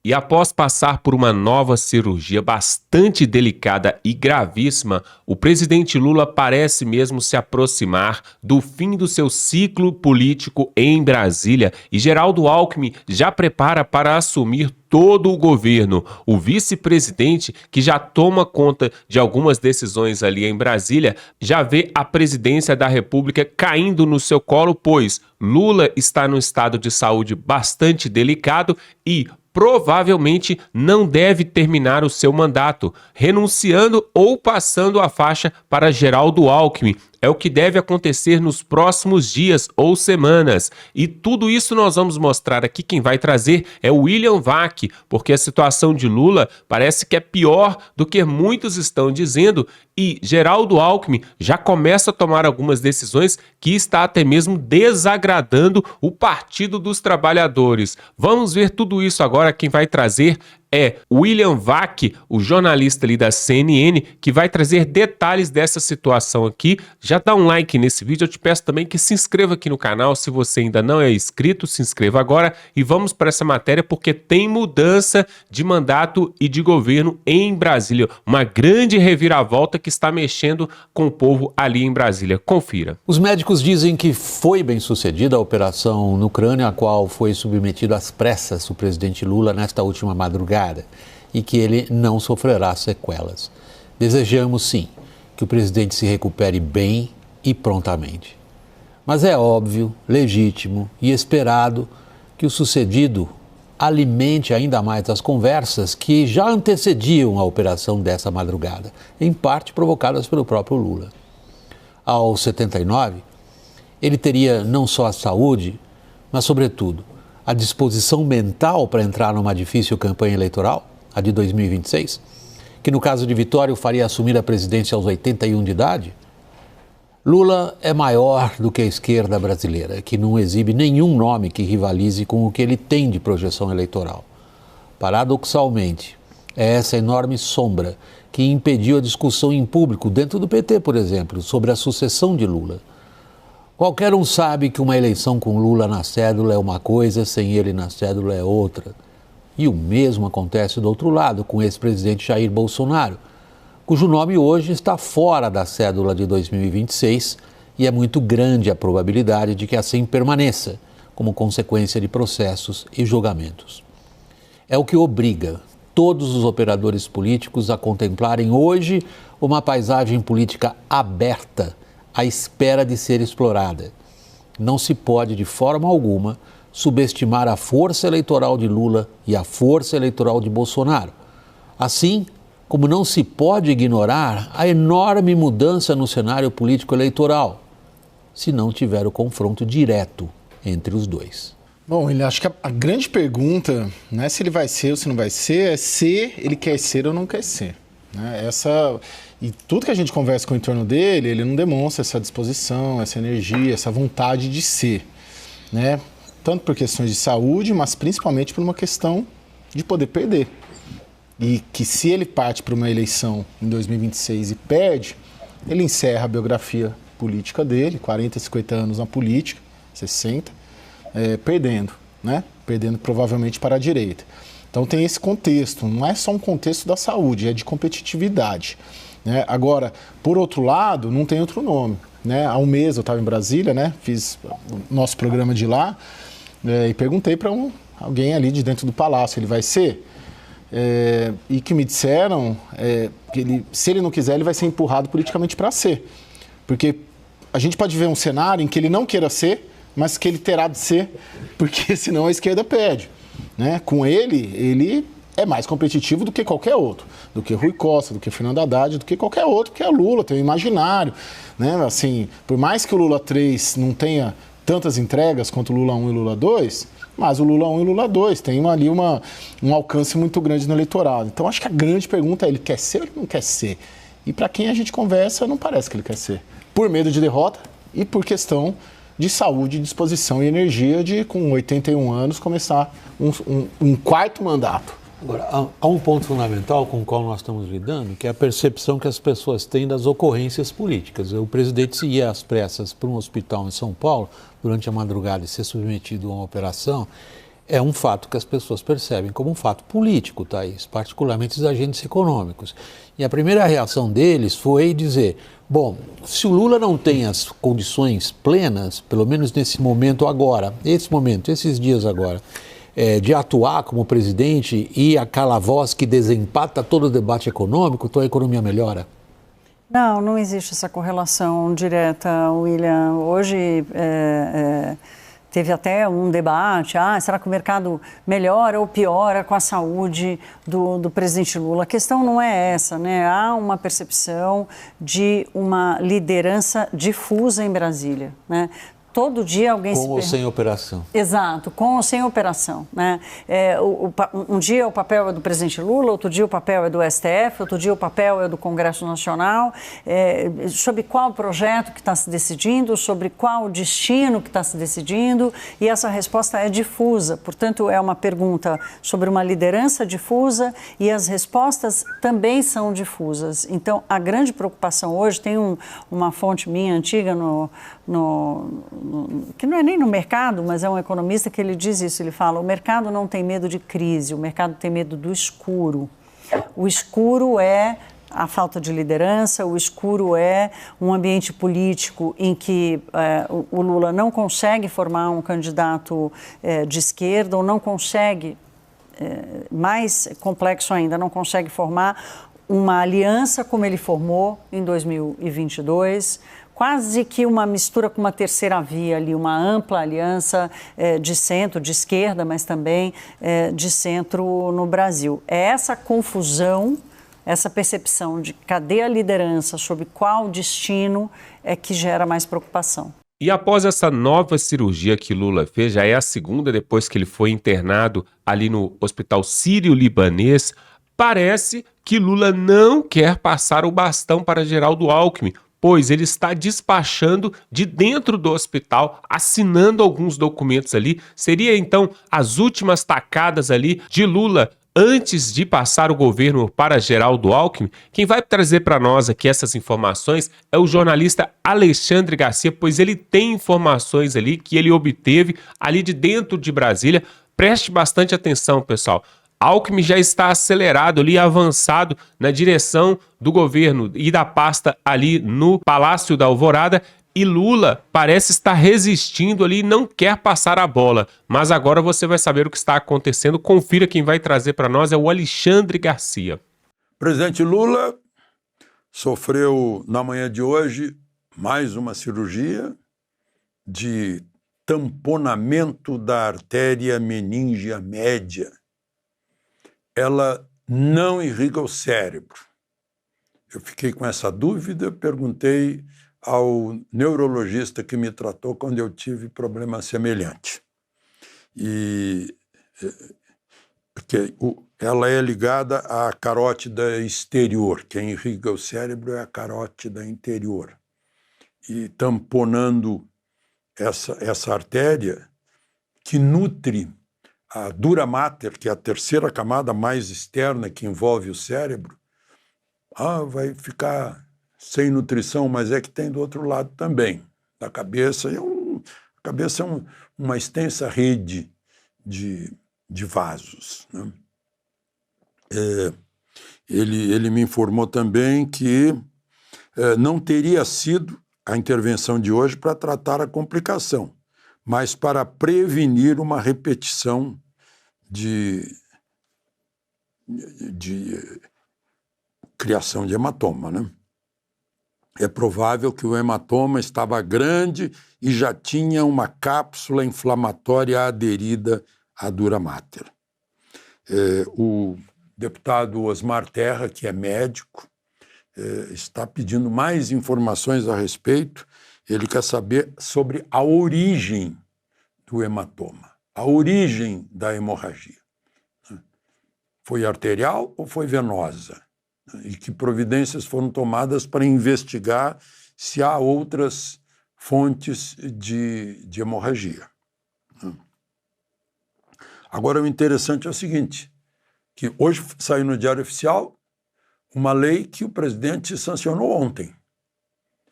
E após passar por uma nova cirurgia bastante delicada e gravíssima, o presidente Lula parece mesmo se aproximar do fim do seu ciclo político em Brasília e Geraldo Alckmin já prepara para assumir todo o governo. O vice-presidente, que já toma conta de algumas decisões ali em Brasília, já vê a presidência da República caindo no seu colo, pois Lula está num estado de saúde bastante delicado e provavelmente não deve terminar o seu mandato, renunciando ou passando a faixa para Geraldo Alckmin. É o que deve acontecer nos próximos dias ou semanas. E tudo isso nós vamos mostrar aqui. Quem vai trazer é o William Vac, porque a situação de Lula parece que é pior do que muitos estão dizendo. E Geraldo Alckmin já começa a tomar algumas decisões que está até mesmo desagradando o Partido dos Trabalhadores. Vamos ver tudo isso agora. Quem vai trazer é William Vac, o jornalista ali da CNN, que vai trazer detalhes dessa situação aqui. Já dá um like nesse vídeo, eu te peço também que se inscreva aqui no canal, se você ainda não é inscrito, se inscreva agora e vamos para essa matéria porque tem mudança de mandato e de governo em Brasília, uma grande reviravolta que está mexendo com o povo ali em Brasília. Confira. Os médicos dizem que foi bem sucedida a operação no crânio, a qual foi submetido às pressas o presidente Lula nesta última madrugada, e que ele não sofrerá sequelas. Desejamos, sim, que o presidente se recupere bem e prontamente. Mas é óbvio, legítimo e esperado que o sucedido alimente ainda mais as conversas que já antecediam a operação dessa madrugada, em parte provocadas pelo próprio Lula. Aos 79, ele teria não só a saúde, mas, sobretudo, a disposição mental para entrar numa difícil campanha eleitoral, a de 2026, que no caso de vitória o faria assumir a presidência aos 81 de idade? Lula é maior do que a esquerda brasileira, que não exibe nenhum nome que rivalize com o que ele tem de projeção eleitoral. Paradoxalmente, é essa enorme sombra que impediu a discussão em público, dentro do PT, por exemplo, sobre a sucessão de Lula. Qualquer um sabe que uma eleição com Lula na cédula é uma coisa, sem ele na cédula é outra. E o mesmo acontece do outro lado, com o ex-presidente Jair Bolsonaro, cujo nome hoje está fora da cédula de 2026 e é muito grande a probabilidade de que assim permaneça, como consequência de processos e julgamentos. É o que obriga todos os operadores políticos a contemplarem hoje uma paisagem política aberta, à espera de ser explorada. Não se pode, de forma alguma, subestimar a força eleitoral de Lula e a força eleitoral de Bolsonaro. Assim como não se pode ignorar a enorme mudança no cenário político eleitoral, se não tiver o confronto direto entre os dois. Bom, ele acho que a grande pergunta não é se ele vai ser ou se não vai ser, é se ele quer ser ou não quer ser. Né? E tudo que a gente conversa com o entorno dele, ele não demonstra essa disposição, essa energia, essa vontade de ser. Né? Tanto por questões de saúde, mas principalmente por uma questão de poder perder. E que se ele parte para uma eleição em 2026 e perde, ele encerra a biografia política dele, 40, 50 anos na política, 60, perdendo, né? Perdendo provavelmente para a direita. Então tem esse contexto, não é só um contexto da saúde, é de competitividade. Né? Agora, por outro lado, não tem outro nome. Né? Há um mês eu estava em Brasília, né? Fiz o nosso programa de lá e perguntei para alguém ali de dentro do palácio, ele vai ser? E que me disseram que se ele não quiser, ele vai ser empurrado politicamente para ser. Porque a gente pode ver um cenário em que ele não queira ser, mas que ele terá de ser, porque senão a esquerda perde. Né? Com ele é mais competitivo do que qualquer outro, do que Rui Costa, do que Fernando Haddad, do que qualquer outro, que é Lula, tem um imaginário. Né? Assim, por mais que o Lula 3 não tenha tantas entregas quanto o Lula 1 e o Lula 2, mas o Lula 1 e o Lula 2 tem ali um alcance muito grande no eleitorado. Então acho que a grande pergunta é, ele quer ser ou ele não quer ser? E para quem a gente conversa, não parece que ele quer ser. Por medo de derrota e por questão de saúde, disposição e energia de, com 81 anos, começar um quarto mandato. Agora, há um ponto fundamental com o qual nós estamos lidando, que é a percepção que as pessoas têm das ocorrências políticas. O presidente se ia às pressas para um hospital em São Paulo, durante a madrugada, e ser submetido a uma operação, é um fato que as pessoas percebem como um fato político, Thaís, particularmente os agentes econômicos. E a primeira reação deles foi dizer, bom, se o Lula não tem as condições plenas, pelo menos nesse momento agora, esses dias agora, de atuar como presidente e aquela voz que desempata todo o debate econômico, então a economia melhora? Não, não existe essa correlação direta, William. Hoje teve até um debate, será que o mercado melhora ou piora com a saúde do presidente Lula? A questão não é essa, né? Há uma percepção de uma liderança difusa em Brasília, né? Todo dia alguém com ou sem operação. Exato, com ou sem operação, né? Um dia o papel é do presidente Lula, outro dia o papel é do STF, outro dia o papel é do Congresso Nacional, sobre qual projeto que está se decidindo, sobre qual destino que está se decidindo, e essa resposta é difusa. Portanto, é uma pergunta sobre uma liderança difusa e as respostas também são difusas. Então, a grande preocupação hoje, tem uma fonte minha antiga que não é nem no mercado, mas é um economista que ele diz isso, ele fala, o mercado não tem medo de crise, o mercado tem medo do escuro. O escuro é a falta de liderança, o escuro é um ambiente político em que o Lula não consegue formar um candidato de esquerda, ou não consegue, mais complexo ainda, não consegue formar uma aliança como ele formou em 2022, quase que uma mistura com uma terceira via ali, uma ampla aliança de centro, de esquerda, mas também de centro no Brasil. É essa confusão, essa percepção de cadê a liderança, sobre qual destino que gera mais preocupação. E após essa nova cirurgia que Lula fez, já é a segunda depois que ele foi internado ali no Hospital Sírio-Libanês, parece que Lula não quer passar o bastão para Geraldo Alckmin, pois ele está despachando de dentro do hospital, assinando alguns documentos ali. Seria então as últimas tacadas ali de Lula antes de passar o governo para Geraldo Alckmin. Quem vai trazer para nós aqui essas informações é o jornalista Alexandre Garcia, pois ele tem informações ali que ele obteve ali de dentro de Brasília. Preste bastante atenção, pessoal. Alckmin já está acelerado ali, avançado na direção do governo e da pasta ali no Palácio da Alvorada, e Lula parece estar resistindo ali e não quer passar a bola. Mas agora você vai saber o que está acontecendo. Confira, quem vai trazer para nós é o Alexandre Garcia. O presidente Lula sofreu na manhã de hoje mais uma cirurgia de tamponamento da artéria meníngea média. Ela não irriga o cérebro. Eu fiquei com essa dúvida, perguntei ao neurologista que me tratou quando eu tive problema semelhante. Porque ela é ligada à carótida exterior. Quem irriga o cérebro é a carótida interior. E tamponando essa artéria que nutre a dura mater, que é a terceira camada mais externa que envolve o cérebro, vai ficar sem nutrição, mas é que tem do outro lado também, da cabeça. A cabeça é uma extensa rede de vasos, né? Ele me informou também que não teria sido a intervenção de hoje para tratar a complicação, mas para prevenir uma repetição de criação de hematoma, né? É provável que o hematoma estava grande e já tinha uma cápsula inflamatória aderida à dura mater. O deputado Osmar Terra, que é médico, está pedindo mais informações a respeito. Ele quer saber sobre a origem do hematoma, a origem da hemorragia. Foi arterial ou foi venosa? E que providências foram tomadas para investigar se há outras fontes de hemorragia. Agora, o interessante é o seguinte, que hoje saiu no Diário Oficial uma lei que o presidente sancionou ontem.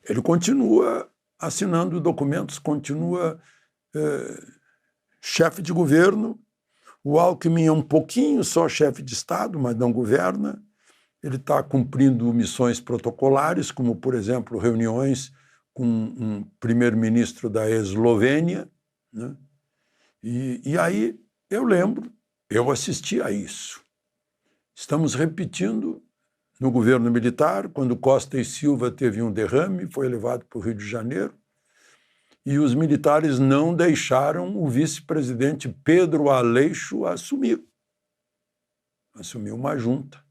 Ele continua assinando documentos, continua chefe de governo O Alckmin é um pouquinho só chefe de Estado, mas não governa. Ele está cumprindo missões protocolares, como, por exemplo, reuniões com um primeiro-ministro da Eslovênia, né? E aí eu lembro, eu assisti a isso. Estamos repetindo no governo militar, quando Costa e Silva teve um derrame, foi levado para o Rio de Janeiro, e os militares não deixaram o vice-presidente Pedro Aleixo assumir. Assumiu uma junta.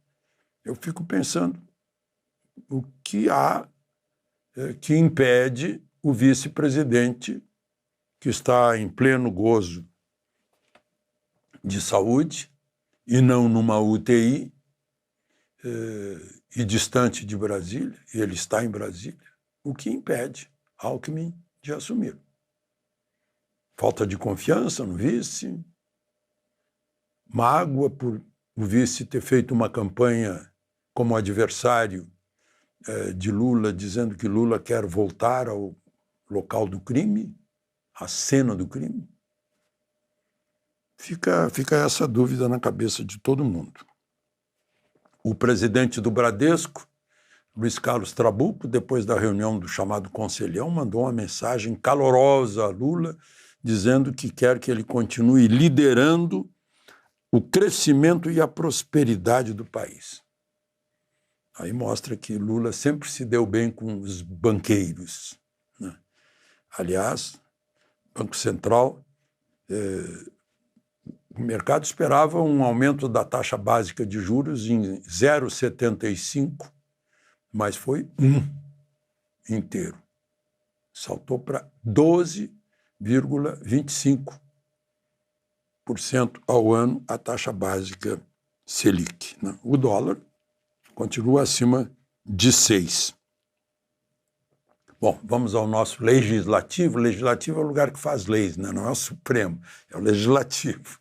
Eu fico pensando o que há que impede o vice-presidente, que está em pleno gozo de saúde e não numa UTI, e distante de Brasília, e ele está em Brasília, o que impede Alckmin de assumir? Falta de confiança no vice, mágoa por o vice ter feito uma campanha como adversário de Lula, dizendo que Lula quer voltar ao local do crime, à cena do crime. Fica essa dúvida na cabeça de todo mundo. O presidente do Bradesco, Luiz Carlos Trabuco, depois da reunião do chamado Conselhão, mandou uma mensagem calorosa a Lula, dizendo que quer que ele continue liderando o crescimento e a prosperidade do país. Aí mostra que Lula sempre se deu bem com os banqueiros, né? Aliás, Banco Central, o mercado esperava um aumento da taxa básica de juros em 0,75, mas foi 1 inteiro. Saltou para 12,25% ao ano a taxa básica Selic, né? O dólar continua acima de 6. Bom, vamos ao nosso legislativo. O legislativo é o lugar que faz leis, né? Não é o Supremo, é o legislativo.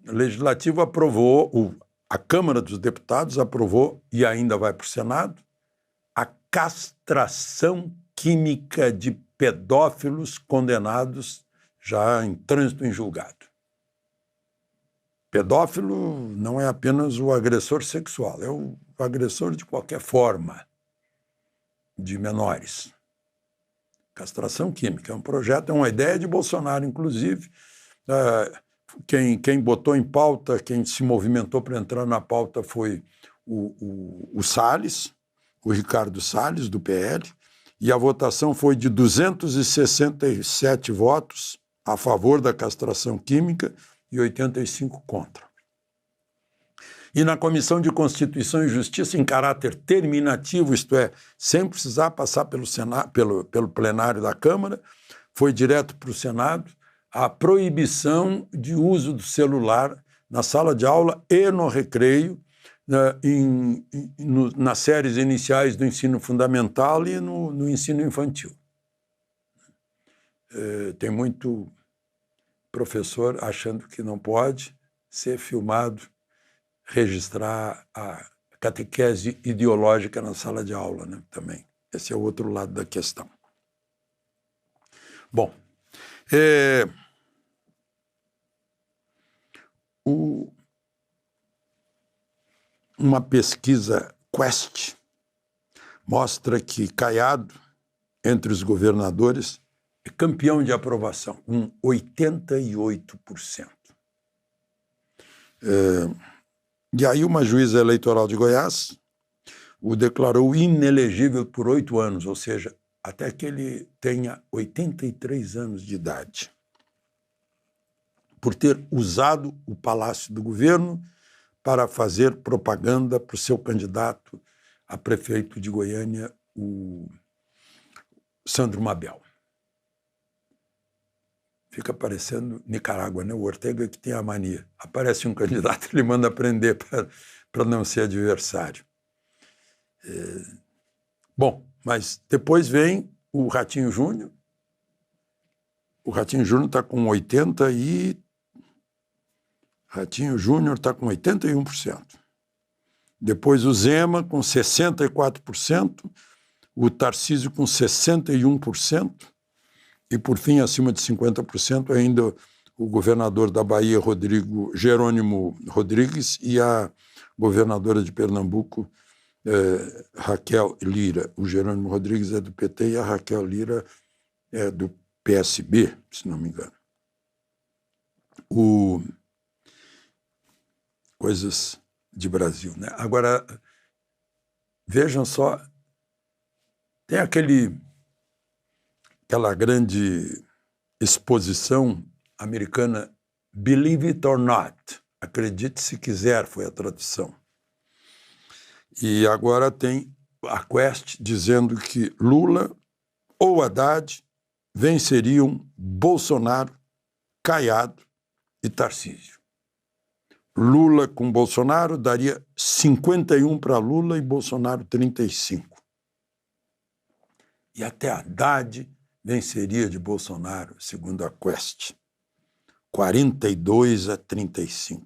O legislativo aprovou, a Câmara dos Deputados aprovou, e ainda vai para o Senado, a castração química de pedófilos condenados já em trânsito em julgado. Pedófilo não é apenas o agressor sexual, é o agressor de qualquer forma de menores. Castração química é um projeto, é uma ideia de Bolsonaro, inclusive. Quem botou em pauta, quem se movimentou para entrar na pauta foi o Salles, o Ricardo Salles, do PL, e a votação foi de 267 votos a favor da castração química e 85 contra. E na Comissão de Constituição e Justiça, em caráter terminativo, isto é, sem precisar passar pelo plenário da Câmara, foi direto para o Senado a proibição de uso do celular na sala de aula e no recreio, nas séries iniciais do ensino fundamental e no ensino infantil. Tem muito professor achando que não pode ser filmado, registrar a catequese ideológica na sala de aula, né? Também. Esse é o outro lado da questão. Bom, uma pesquisa Quest mostra que Caiado, entre os governadores, é campeão de aprovação, com 88%. E aí uma juíza eleitoral de Goiás o declarou inelegível por 8 anos, ou seja, até que ele tenha 83 anos de idade, por ter usado o Palácio do Governo para fazer propaganda para o seu candidato a prefeito de Goiânia, o Sandro Mabel. Fica parecendo Nicarágua, né? O Ortega que tem a mania. Aparece um candidato, ele manda prender para não ser adversário. Bom, mas depois vem o Ratinho Júnior. O Ratinho Júnior está com 81%. Depois o Zema com 64%, o Tarcísio com 61%, e por fim, acima de 50%, ainda o governador da Bahia, Jerônimo Rodrigues, e a governadora de Pernambuco, Raquel Lira. O Jerônimo Rodrigues é do PT e a Raquel Lira é do PSB, se não me engano. Coisas de Brasil, né? Agora, vejam só, tem aquela grande exposição americana, Believe It or Not, acredite se quiser, foi a tradução. E agora tem a Quest dizendo que Lula ou Haddad venceriam Bolsonaro, Caiado e Tarcísio. Lula com Bolsonaro daria 51 para Lula e Bolsonaro 35. E até Haddad venceria de Bolsonaro, segundo a Quest, 42-35.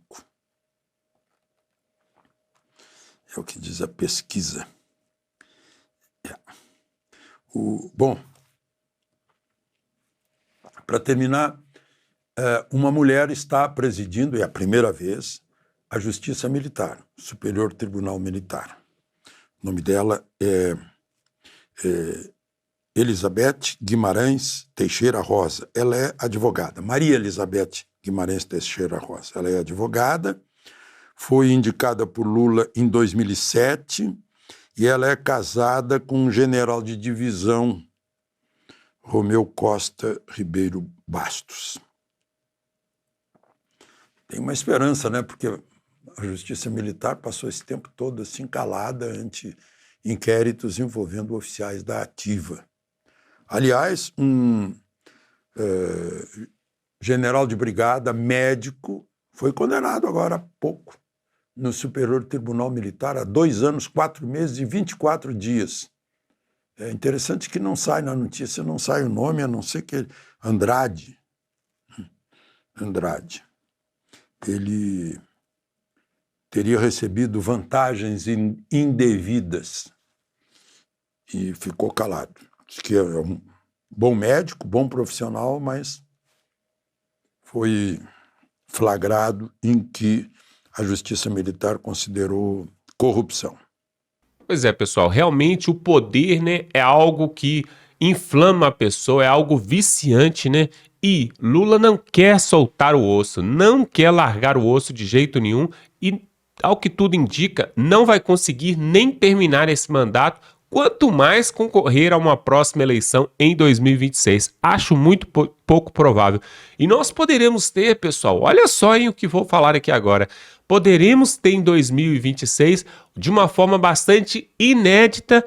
É o que diz a pesquisa. Bom, para terminar, uma mulher está presidindo, é a primeira vez, a Justiça Militar, Superior Tribunal Militar. O nome dela é Elizabeth Guimarães Teixeira Rosa. Ela é advogada. Maria Elizabeth Guimarães Teixeira Rosa. Ela é advogada, foi indicada por Lula em 2007 e ela é casada com um general de divisão, Romeu Costa Ribeiro Bastos. Tem uma esperança, né? Porque a Justiça Militar passou esse tempo todo assim calada ante inquéritos envolvendo oficiais da ativa. Aliás, um general de brigada, médico, foi condenado agora há pouco no Superior Tribunal Militar a 2 anos, 4 meses e 24 dias. É interessante que não sai na notícia, não sai o nome, a não ser que Andrade. Ele teria recebido vantagens indevidas e ficou calado. Diz que é um bom médico, bom profissional, mas foi flagrado em que a Justiça Militar considerou corrupção. Pois é, pessoal, realmente o poder, né, é algo que inflama a pessoa, é algo viciante, né? E Lula não quer soltar o osso, não quer largar o osso de jeito nenhum e, ao que tudo indica, não vai conseguir nem terminar esse mandato, quanto mais concorrer a uma próxima eleição em 2026. Acho muito pouco provável. E nós poderemos ter, pessoal, olha só o que vou falar aqui agora, poderemos ter em 2026, de uma forma bastante inédita,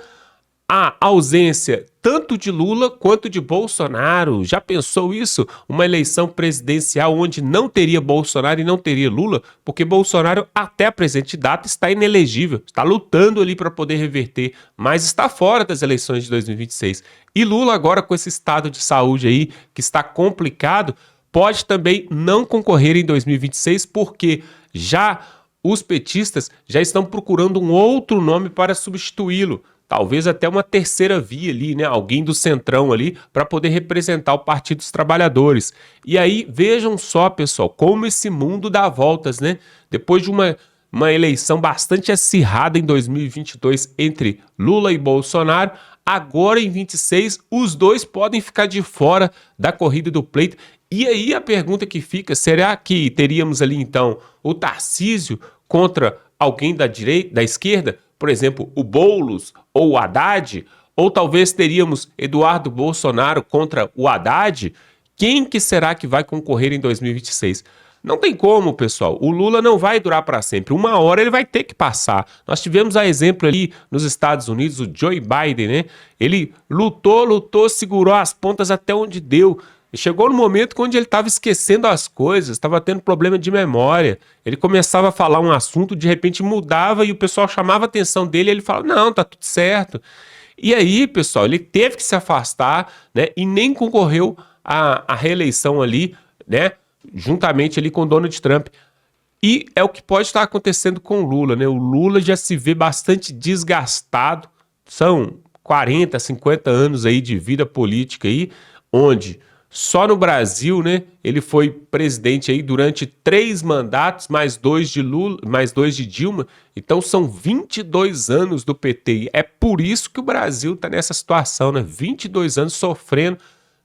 a ausência tanto de Lula quanto de Bolsonaro. Já pensou isso? Uma eleição presidencial onde não teria Bolsonaro e não teria Lula? Porque Bolsonaro, até a presente data, está inelegível, está lutando ali para poder reverter, mas está fora das eleições de 2026. E Lula agora com esse estado de saúde aí, que está complicado, pode também não concorrer em 2026, porque já os petistas já estão procurando um outro nome para substituí-lo. Talvez até uma terceira via ali, né? Alguém do centrão ali para poder representar o Partido dos Trabalhadores. E aí, vejam só, pessoal, como esse mundo dá voltas, né? Depois de uma eleição bastante acirrada em 2022 entre Lula e Bolsonaro, agora em 26, os dois podem ficar de fora da corrida do pleito. E aí a pergunta que fica, será que teríamos ali então o Tarcísio contra alguém da direita, da esquerda? Por exemplo, o Boulos ou o Haddad, ou talvez teríamos Eduardo Bolsonaro contra o Haddad. Quem que será que vai concorrer em 2026? Não tem como, pessoal. O Lula não vai durar para sempre. Uma hora ele vai ter que passar. Nós tivemos a exemplo ali nos Estados Unidos, o Joe Biden, né? Ele lutou, segurou as pontas até onde deu. E chegou no momento onde ele estava esquecendo as coisas, estava tendo problema de memória. Ele começava a falar um assunto, de repente mudava e o pessoal chamava a atenção dele e ele falava, não, tá tudo certo. E aí, pessoal, ele teve que se afastar, né, e nem concorreu à reeleição ali, né, juntamente ali com Donald Trump. E é o que pode estar acontecendo com o Lula, né? O Lula já se vê bastante desgastado, são 40, 50 anos aí de vida política aí, onde Só no Brasil, né, ele foi presidente aí durante 3 mandatos, mais 2 de Lula, mais 2 de Dilma. Então são 22 anos do PT. E é por isso que o Brasil está nessa situação, né? 22 anos sofrendo,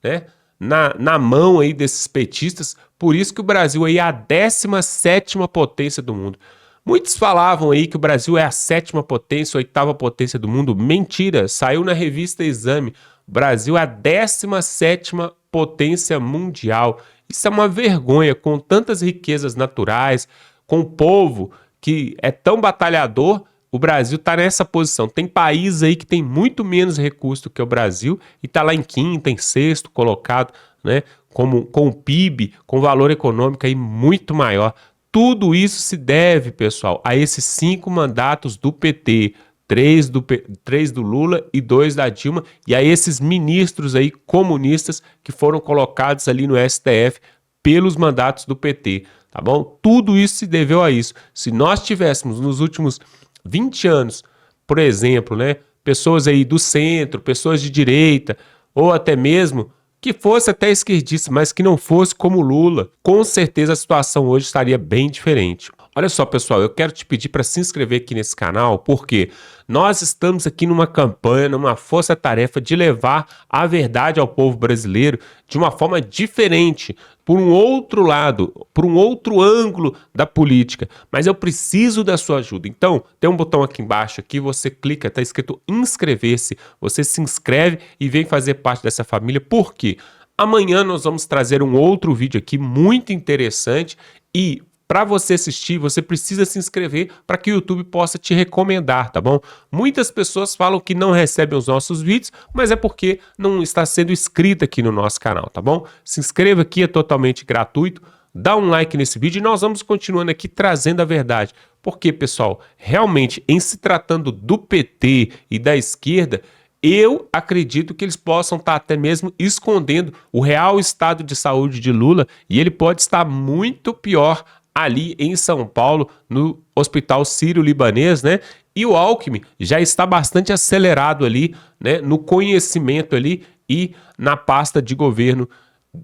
né, na mão aí desses petistas. Por isso que o Brasil aí é a 17ª potência do mundo. Muitos falavam aí que o Brasil é a 7ª potência, 8ª potência do mundo. Mentira, saiu na revista Exame. O Brasil é a 17ª potência mundial. Isso é uma vergonha, com tantas riquezas naturais, com o povo que é tão batalhador, o Brasil está nessa posição. Tem países aí que tem muito menos recurso do que o Brasil e está lá em 5º, em 6º colocado, né, com o PIB, com valor econômico aí muito maior. Tudo isso se deve, pessoal, a esses 5 mandatos do PT, 3 do Lula e 2 da Dilma, e a esses ministros aí comunistas que foram colocados ali no STF pelos mandatos do PT, tá bom? Tudo isso se deveu a isso. Se nós tivéssemos nos últimos 20 anos, por exemplo, né, pessoas aí do centro, pessoas de direita, ou até mesmo que fosse até esquerdista, mas que não fosse como Lula, com certeza a situação hoje estaria bem diferente. Olha só, pessoal, eu quero te pedir para se inscrever aqui nesse canal, porque nós estamos aqui numa campanha, numa força-tarefa de levar a verdade ao povo brasileiro de uma forma diferente, por um outro lado, por um outro ângulo da política. Mas eu preciso da sua ajuda. Então, tem um botão aqui embaixo, aqui você clica, está escrito inscrever-se, você se inscreve e vem fazer parte dessa família. Por quê? Amanhã nós vamos trazer um outro vídeo aqui muito interessante e para você assistir, você precisa se inscrever para que o YouTube possa te recomendar, tá bom? Muitas pessoas falam que não recebem os nossos vídeos, mas é porque não está sendo inscrito aqui no nosso canal, tá bom? Se inscreva aqui, é totalmente gratuito, dá um like nesse vídeo e nós vamos continuando aqui trazendo a verdade. Porque, pessoal, realmente, em se tratando do PT e da esquerda, eu acredito que eles possam estar até mesmo escondendo o real estado de saúde de Lula e ele pode estar muito pior ali em São Paulo, no Hospital Sírio-Libanês, né? E o Alckmin já está bastante acelerado ali, né? No conhecimento ali e na pasta de governo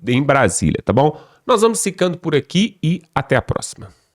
em Brasília, tá bom? Nós vamos ficando por aqui e até a próxima.